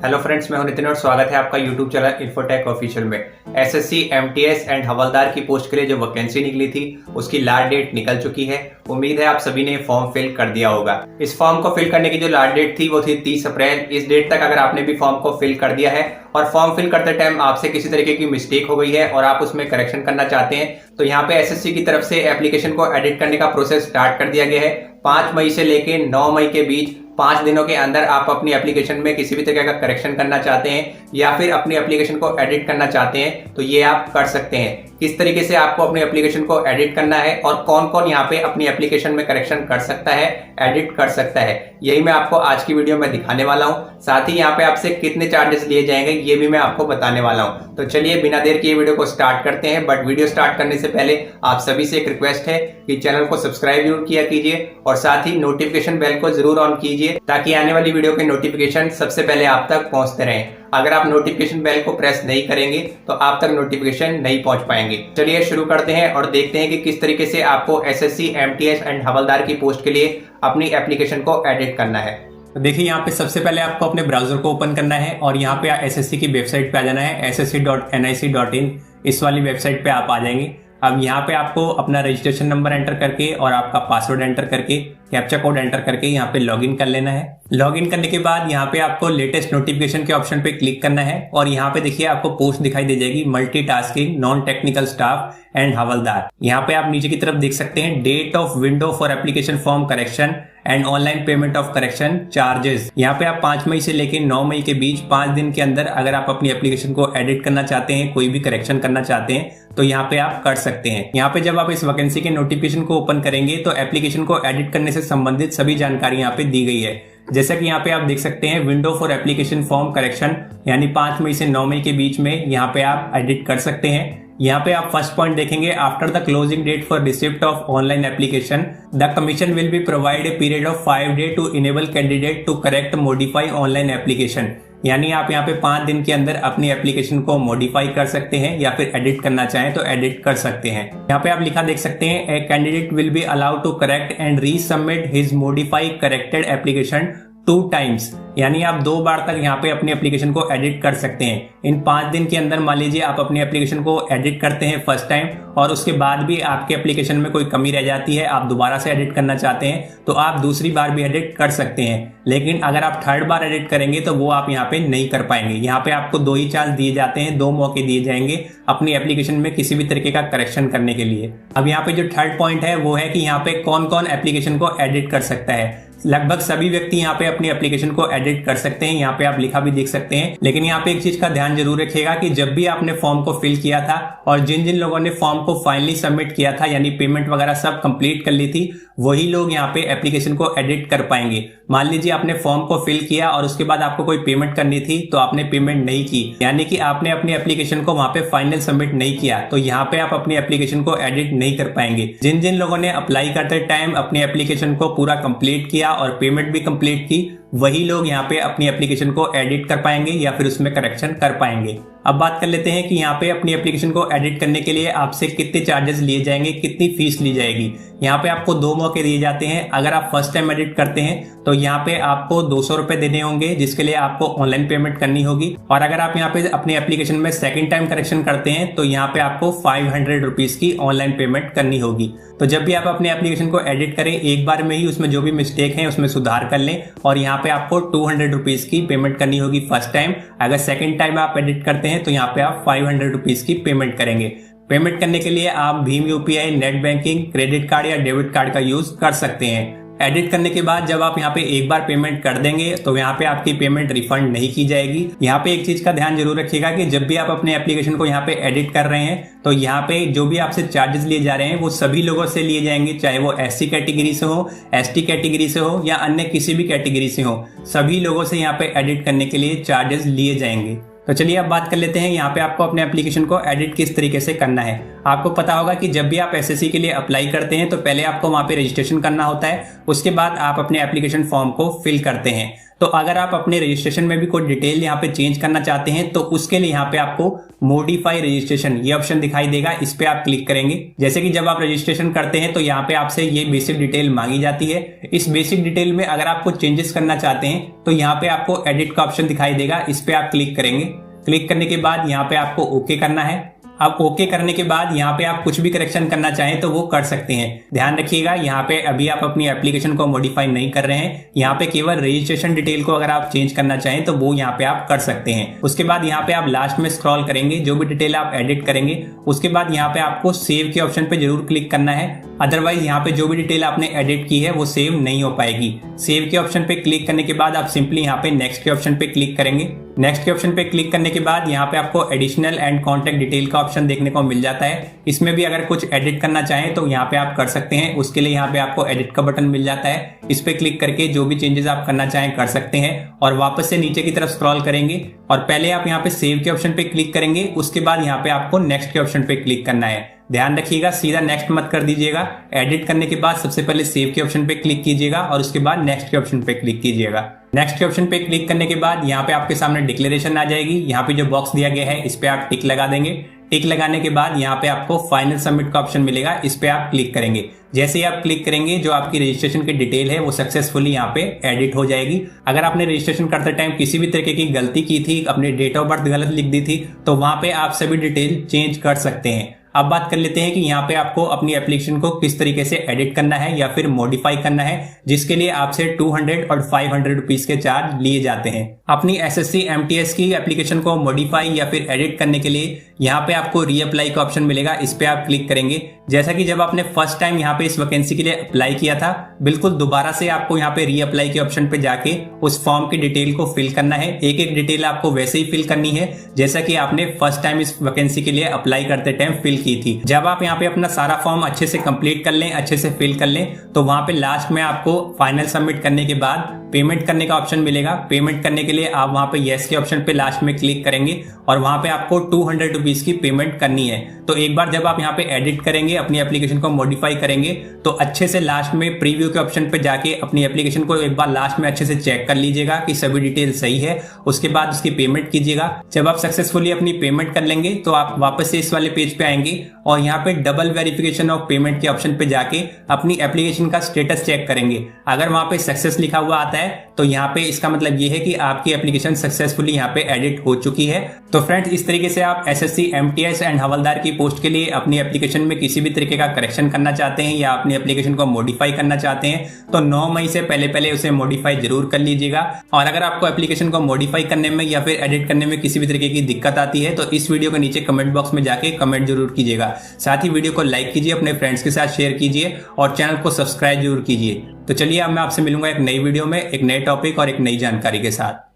Hello friends, मैं हूं नितिन और स्वागत है आपका यूट्यूब चैनल इन्फोटेक ऑफिशियल में। एसएससी, एमटीएस एंड हवलदार की पोस्ट के लिए जो वैकेंसी निकली थी उसकी लास्ट डेट निकल चुकी है। उम्मीद है आप सभी ने फॉर्म फिल कर दिया होगा। इस फॉर्म को फिल करने की जो लास्ट डेट थी वो थी 30 अप्रैल। इस डेट तक अगर आपने भी फॉर्म को फिल कर दिया है और फॉर्म फिल करते टाइम आपसे किसी तरीके की मिस्टेक हो गई है और आप उसमें करेक्शन करना चाहते हैं तो यहाँ पे एसएससी की तरफ से एप्लीकेशन को एडिट करने का प्रोसेस स्टार्ट कर दिया गया है। 5 मई से लेके 9 मई के बीच 5 दिनों के अंदर आप अपनी एप्लीकेशन में किसी भी तरह का करेक्शन करना चाहते हैं या फिर अपनी एप्लीकेशन को एडिट करना चाहते हैं तो ये आप कर सकते हैं। किस तरीके से आपको अपनी एप्लीकेशन को एडिट करना है और कौन कौन यहाँ पे अपनी एप्लीकेशन में करेक्शन कर सकता है, एडिट कर सकता है, यही मैं आपको आज की वीडियो में दिखाने वाला हूँ। साथ ही यहाँ पे आपसे कितने चार्जेस लिए जाएंगे ये भी मैं आपको बताने वाला हूँ। तो चलिए बिना देर के वीडियो को स्टार्ट करते हैं। बट वीडियो स्टार्ट करने से पहले आप सभी से एक रिक्वेस्ट है कि चैनल को सब्सक्राइब जरूर किया कीजिए और साथ ही नोटिफिकेशन बेल को जरूर ऑन कीजिए ताकि आने वाली वीडियो के नोटिफिकेशन सबसे पहले आप तक पहुंचते रहें। अगर आप नोटिफिकेशन बेल को प्रेस नहीं करेंगे तो आप तक नोटिफिकेशन नहीं पहुंच पाएंगे। चलिए शुरू करते हैं और देखते हैं कि किस तरीके से आपको एसएससी, एमटीएस एंड हवलदार की पोस्ट के लिए अपनी एप्लीकेशन को एडिट करना है। तो देखिए यहाँ पे सबसे पहले आपको अपने ब्राउजर को ओपन करना है और यहाँ पे एसएससी की वेबसाइट पे आ जाना है, ssc.nic.in। इस वाली वेबसाइट पे आप आ जाएंगे। अब यहाँ पे आपको अपना रजिस्ट्रेशन नंबर एंटर करके और आपका पासवर्ड एंटर करके कैप्चा कोड एंटर करके यहाँ पे लॉगिन कर लेना है। लॉगिन करने के बाद यहाँ पे आपको लेटेस्ट नोटिफिकेशन के ऑप्शन पे क्लिक करना है और यहाँ पे देखिए आपको पोस्ट दिखाई दे जाएगी, multitasking non technical staff and Havaldar. यहाँ पे आप नीचे की तरफ देख सकते हैं date of window for application form correction and online payment of correction charges. यहाँ पे आप 5 मई से लेकर 9 मई के बीच 5 दिन के अंदर अगर आप अपनी एप्लीकेशन को एडिट करना चाहते हैं, कोई भी करेक्शन करना चाहते हैं तो यहाँ पे आप कर सकते हैं। यहाँ पे जब आप इस वैकेंसी के नोटिफिकेशन को ओपन करेंगे तो एप्लीकेशन को एडिट करने से संबंधित सभी जानकारी यहाँ पे दी गई है। जैसा कि यहाँ पे आप देख सकते हैं window for application form correction, यानी 5 मई से 9 मई के बीच में यहाँ पे आप एडिट कर सकते हैं। यहाँ पे आप फर्स्ट पॉइंट देखेंगे, after the closing date for receipt of online application the commission will be provide a period of 5 day to enable candidate to correct modify online application. यानी आप यहाँ पे 5 दिन के अंदर अपनी एप्लीकेशन को मॉडिफाई कर सकते हैं या फिर एडिट करना चाहें तो एडिट कर सकते हैं। यहाँ पे आप लिखा देख सकते हैं, a candidate will be allowed to correct and resubmit his modify corrected application 2 times. यानी आप 2 बार तक यहाँ पे अपनी एप्लीकेशन को एडिट कर सकते हैं। इन 5 दिन के अंदर मान लीजिए आप अपनी एप्लीकेशन को एडिट करते हैं फर्स्ट टाइम और उसके बाद भी आपके एप्लीकेशन में कोई कमी रह जाती है, आप दोबारा से एडिट करना चाहते हैं तो आप दूसरी बार भी एडिट कर सकते हैं। लेकिन अगर आप 3rd बार एडिट करेंगे तो वो आप यहाँ पे नहीं कर पाएंगे। यहाँ पे आपको 2 ही चांस दिए जाते हैं, 2 मौके दिए जाएंगे अपनी एप्लीकेशन में किसी भी तरीके का करेक्शन करने के लिए। अब यहाँ पे जो 3rd पॉइंट है वो है कि यहाँ पे कौन कौन एप्लीकेशन को एडिट कर सकता है। लगभग सभी व्यक्ति यहाँ पे अपनी एप्लीकेशन को एडिट कर सकते हैं। यहाँ पे आप लिखा भी देख सकते हैं। लेकिन यहाँ पे एक चीज का ध्यान जरूर रखिएगा कि जब भी आपने फॉर्म को फिल किया था और जिन जिन लोगों ने फॉर्म को फाइनली सबमिट किया था यानी पेमेंट वगैरह सब कंप्लीट कर ली थी, वही लोग यहाँ पे एप्लीकेशन को एडिट कर पाएंगे। मान लीजिए आपने फॉर्म को फिल किया और उसके बाद आपको कोई पेमेंट करनी थी तो आपने पेमेंट नहीं की, यानी कि आपने अपनी एप्लीकेशन को वहां पे फाइनल सबमिट नहीं किया, तो यहाँ पे आप अपनी एप्लीकेशन को एडिट नहीं कर पाएंगे। जिन जिन लोगों ने अप्लाई करते टाइम अपनी एप्लीकेशन को पूरा कंप्लीट किया और पेमेंट भी कंप्लीट की, वही लोग यहाँ पे अपनी एप्लीकेशन को एडिट कर पाएंगे या फिर उसमें करेक्शन कर पाएंगे। अब बात कर लेते हैं कि यहाँ पे अपनी एप्लीकेशन को एडिट करने के लिए आपसे कितने चार्जेस लिए जाएंगे, कितनी फीस ली जाएगी। यहाँ पे आपको 2 मौके दिए जाते हैं। अगर आप फर्स्ट टाइम एडिट करते हैं तो यहाँ पे आपको 200 रुपए देने होंगे जिसके लिए आपको ऑनलाइन पेमेंट करनी होगी। और अगर आप यहाँ पे अपनी एप्लीकेशन में सेकंड टाइम करेक्शन करते हैं तो यहाँ पे आपको 500 रुपीज की ऑनलाइन पेमेंट करनी होगी। तो जब भी आप अपने एप्लीकेशन को एडिट करें एक बार में ही उसमें जो भी मिस्टेक है उसमें सुधार कर लें और यहाँ पे आपको 200 रुपीज की पेमेंट करनी होगी फर्स्ट टाइम। अगर सेकंड टाइम आप एडिट करते हैं तो यहाँ पे आप 500 रुपीज की पेमेंट करेंगे। पेमेंट करने के लिए आप Bhim UPI, net banking, credit card या डेबिट कार्ड का यूज कर सकते हैं। एडिट करने के बाद जब आप यहाँ पे एक बार पेमेंट कर देंगे तो यहाँ पे आपकी पेमेंट रिफंड नहीं की जाएगी। यहाँ पे एक चीज का ध्यान जरूर रखिएगा कि जब भी आप अपने एप्लीकेशन को यहाँ पे एडिट कर रहे हैं तो यहाँ पे जो भी आपसे चार्जेस लिए जा रहे हैं वो सभी लोगों से लिए जाएंगे, चाहे वो एससी कैटेगरी से हो, एसटी कैटेगरी से हो या अन्य किसी भी कैटेगरी से हो। सभी लोगों से यहाँ पे एडिट करने के लिए चार्जेस लिए जाएंगे। तो चलिए अब बात कर लेते हैं यहाँ पे आपको अपने एप्लीकेशन को एडिट किस तरीके से करना है। आपको पता होगा कि जब भी आप एसएससी के लिए अप्लाई करते हैं तो पहले आपको वहाँ पे रजिस्ट्रेशन करना होता है, उसके बाद आप अपने एप्लीकेशन फॉर्म को फिल करते हैं। तो अगर आप अपने रजिस्ट्रेशन में भी कोई डिटेल यहाँ पे चेंज करना चाहते हैं तो उसके लिए यहाँ पे आपको मॉडिफाई रजिस्ट्रेशन ये ऑप्शन दिखाई देगा, इस पे आप क्लिक करेंगे। जैसे कि जब आप रजिस्ट्रेशन करते हैं तो यहाँ पे आपसे ये बेसिक डिटेल मांगी जाती है। इस बेसिक डिटेल में अगर आपको चेंजेस करना चाहते हैं तो यहाँ पे आपको एडिट का ऑप्शन दिखाई देगा, इस पे आप क्लिक करेंगे। क्लिक करने के बाद यहाँ पे आपको ओके करना है। अब ओके करने के बाद यहाँ पे आप कुछ भी करेक्शन करना चाहें तो वो कर सकते हैं। ध्यान रखिएगा यहाँ पे अभी आप अपनी एप्लीकेशन को मॉडिफाई नहीं कर रहे हैं, यहाँ पे केवल रजिस्ट्रेशन डिटेल को अगर आप चेंज करना चाहें तो वो यहाँ पे आप कर सकते हैं। उसके बाद यहाँ पे आप लास्ट में स्क्रॉल करेंगे, जो भी डिटेल आप एडिट करेंगे उसके बाद यहाँ पे आपको सेव के ऑप्शन पे जरूर क्लिक करना है, अदरवाइज यहाँ पे जो भी डिटेल आपने एडिट की है वो सेव नहीं हो पाएगी। सेव के ऑप्शन पे क्लिक करने के बाद आप सिंपली यहाँ पे नेक्स्ट के ऑप्शन पे क्लिक करेंगे। नेक्स्ट के ऑप्शन पे क्लिक करने के बाद यहाँ पे आपको एडिशनल एंड कॉन्टैक्ट डिटेल का ऑप्शन देखने को मिल जाता है। इसमें भी अगर कुछ एडिट करना चाहें तो यहाँ पे आप कर सकते हैं। उसके लिए यहाँ पे आपको एडिट का बटन मिल जाता है, इस पे क्लिक करके जो भी चेंजेस आप करना चाहें कर सकते हैं। और वापस से नीचे की तरफ स्क्रॉल करेंगे और पहले आप यहाँ पे सेव के ऑप्शन पे क्लिक करेंगे, उसके बाद यहाँ पे आपको नेक्स्ट के ऑप्शन पे क्लिक करना है। ध्यान रखिएगा सीधा नेक्स्ट मत कर दीजिएगा, एडिट करने के बाद सबसे पहले सेव के ऑप्शन पे क्लिक कीजिएगा और उसके बाद नेक्स्ट के ऑप्शन पे क्लिक कीजिएगा। नेक्स्ट के ऑप्शन पे क्लिक करने के बाद यहाँ पे आपके सामने डिक्लेरेशन आ जाएगी। यहाँ पे जो बॉक्स दिया गया है इस पे आप टिक लगा देंगे। टिक लगाने के बाद यहाँ पे आपको फाइनल सबमिट का ऑप्शन मिलेगा, इस पे आप क्लिक करेंगे। जैसे ही आप क्लिक करेंगे जो आपकी रजिस्ट्रेशन की डिटेल है वो सक्सेसफुली यहाँ पे एडिट हो जाएगी। अगर आपने रजिस्ट्रेशन करते टाइम किसी भी तरीके की गलती की थी, अपनी डेट ऑफ बर्थ गलत लिख दी थी, तो वहां पे आप सभी डिटेल चेंज कर सकते हैं। अब बात कर लेते हैं कि यहाँ पे आपको अपनी एप्लीकेशन को किस तरीके से एडिट करना है या फिर मॉडिफाई करना है, जिसके लिए आपसे 200 और 500 रुपीज के चार्ज लिए जाते हैं। अपनी SSC MTS की एप्लीकेशन को मॉडिफाई या फिर एडिट करने के लिए यहाँ पे आपको रीअप्लाई का ऑप्शन मिलेगा, इस पे आप क्लिक करेंगे। जैसा कि जब आपने फर्स्ट टाइम यहाँ पे इस वैकेंसी के लिए अप्लाई किया था, बिल्कुल दोबारा से आपको यहाँ पे रीअप्लाई के ऑप्शन पे जाके उस फॉर्म की डिटेल को फिल करना है। एक एक डिटेल आपको वैसे ही फिल करनी है जैसा कि आपने फर्स्ट टाइम इस वैकेंसी के लिए अप्लाई करते टाइम फिल की थी। जब आप यहाँ पे अपना सारा फॉर्म अच्छे से कंप्लीट कर लें, अच्छे से फिल कर लें, तो वहां पे लास्ट में आपको फाइनल सबमिट करने के बाद पेमेंट करने का ऑप्शन मिलेगा। पेमेंट करने के लिए आप वहां पे येस के ऑप्शन पे लास्ट में क्लिक करेंगे और वहां पे आपको 200 रुपीज की पेमेंट करनी है। तो एक बार जब आप यहाँ पे एडिट करेंगे, अपनी एप्लीकेशन को मॉडिफाई करेंगे, तो अच्छे से लास्ट में प्रीव्यू के ऑप्शन पे जाके अपनी एप्लीकेशन को एक बार लास्ट में अच्छे से चेक कर लीजिएगा कि सभी डिटेल सही है। उसके बाद उसकी पेमेंट कीजिएगा। जब आप सक्सेसफुली अपनी पेमेंट कर लेंगे तो आप वापस से इस वाले पेज पे आएंगे और यहाँ पे डबल वेरिफिकेशन ऑफ पेमेंट के ऑप्शन पे जाके अपनी एप्लीकेशन का स्टेटस चेक करेंगे। अगर वहां पे सक्सेस लिखा हुआ आता है तो यहाँ पे इसका मतलब ये है कि आपकी एप्लीकेशन सक्सेसफुली यहाँ पे एडिट हो चुकी है। तो फ्रेंड्स, इस तरीके से आप SSC MTS एंड हवलदार की पोस्ट के लिए अपनी एप्लीकेशन में किसी भी तरीके का करेक्शन करना चाहते हैं या अपनी एप्लीकेशन को मॉडिफाई करना चाहते हैं तो 9 मई से पहले उसे मॉडिफाई जरूर कर लीजिएगा। और अगर आपको एप्लीकेशन को मॉडिफाई करने में या फिर एडिट करने में किसी भी तरीके की दिक्कत आती है तो इस वीडियो के नीचे कमेंट बॉक्स में जाके कमेंट जरूर कीजिएगा। साथ ही वीडियो को लाइक कीजिए, अपने फ्रेंड्स के साथ शेयर कीजिए और चैनल को सब्सक्राइब जरूर कीजिए। तो चलिए अब मैं आपसे मिलूंगा एक नई वीडियो में एक नए टॉपिक और एक नई जानकारी के साथ।